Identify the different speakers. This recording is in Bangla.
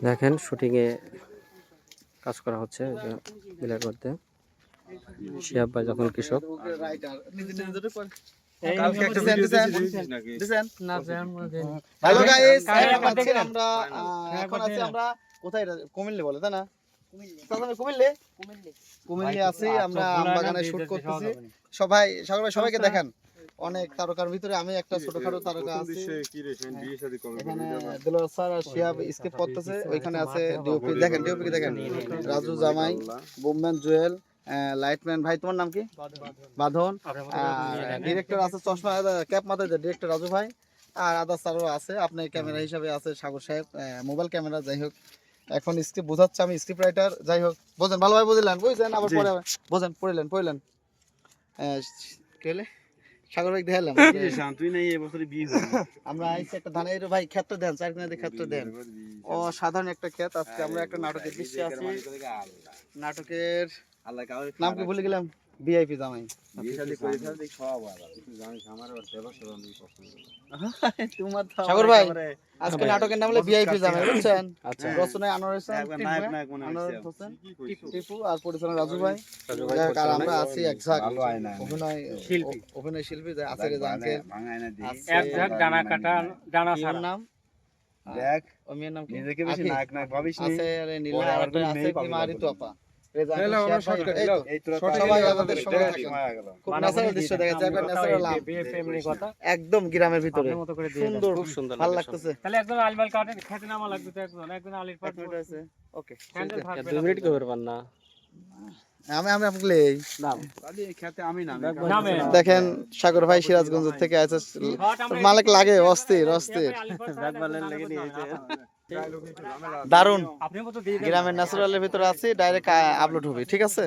Speaker 1: দেখেন শুটিংয়ে কাজ করা হচ্ছে বিলের মধ্যে। শিহাব ভাই যখন কৃষক
Speaker 2: কুমিল্লে বলে তাই না? কুমিল্লে আছি আমরা, আমবাগানে শুট করতেছি। সবাই সবাইকে দেখেন, অনেক তারকার ভিতরে আমি একটা ছোটখাটো তারকা আছি। এখানে দিলওয়ার স্যার আর শিহাব স্কেপ করতেছে, ওইখানে আছে ডিওপি। দেখেন ডিওপি কে দেখেন, রাজু জামাই, বোমম্যান জুয়েল, লাইটম্যান। ভাই তোমার নাম কি? বাঁধন। ডিরেক্টর আছে চশমা ক্যাপ মাথায়, ডিরেক্টর রাজু ভাই। আর আদার স্যারও আছে, আপনার ক্যামেরা হিসাবে আছে সাগর সাহেব, মোবাইল ক্যামেরা। যাই হোক, এখন স্ক্রিপ্ট বোঝাচ্ছে, আমি স্ক্রিপ্ট রাইটার। যাই হোক, বোঝেন ভালোভাবে, বুঝলেন আবার পরে বোঝেন, পড়লেন কেলে সাগর ভাই দেখালাম তুই নাই এবছর বিয়ে আমরা আইছি একটা ধানের ভাই ক্ষেত্র দেন, 4 কিনা ক্ষেত্র দেন। সাধারণ একটা ক্ষেত। আজকে আমরা একটা নাটকের দৃশ্যে আছি। নাটকের নাম কি ভুলে গেলাম, ভিআইপি জামাই। সাগর ভাই আজকে নাটকের নাম হলো ভিআইপি জামাই, বুঝছেন? রচনায় আনোয়ার হোসেন টিপু আর পরিচালনা রাজু ভাই। আর আমরা আছি একঝাক অভিনয় শিল্পী আছে রে জানকে,
Speaker 3: একঝাক ডানা কাটা ডানা ছাড়া
Speaker 2: নাম দেখ। ও মেয়ের নাম কি? নিজেকে বেশি নাক ভাবিস নি। আছে আরে নীলা একটা আছে কি মারি তো আপা। একদম গ্রামের ভিতরে সুন্দর, খুব সুন্দর, ভালো লাগতেছে।
Speaker 3: তাহলে একদম আলবাল কাটে খেতে নামা লাগবে তো, একজন আলির পাট
Speaker 2: আছে। ওকে,
Speaker 1: 2 মিনিট কই পারবেন না।
Speaker 2: আমি দেখেন সাগর ভাই সিরাজগঞ্জ থেকে আছে, মালিক লাগে অস্থির দারুন। গ্রামের ন্যাচারালের ভিতরে আছি, ডাইরেক্ট আপলোড হবে, ঠিক আছে।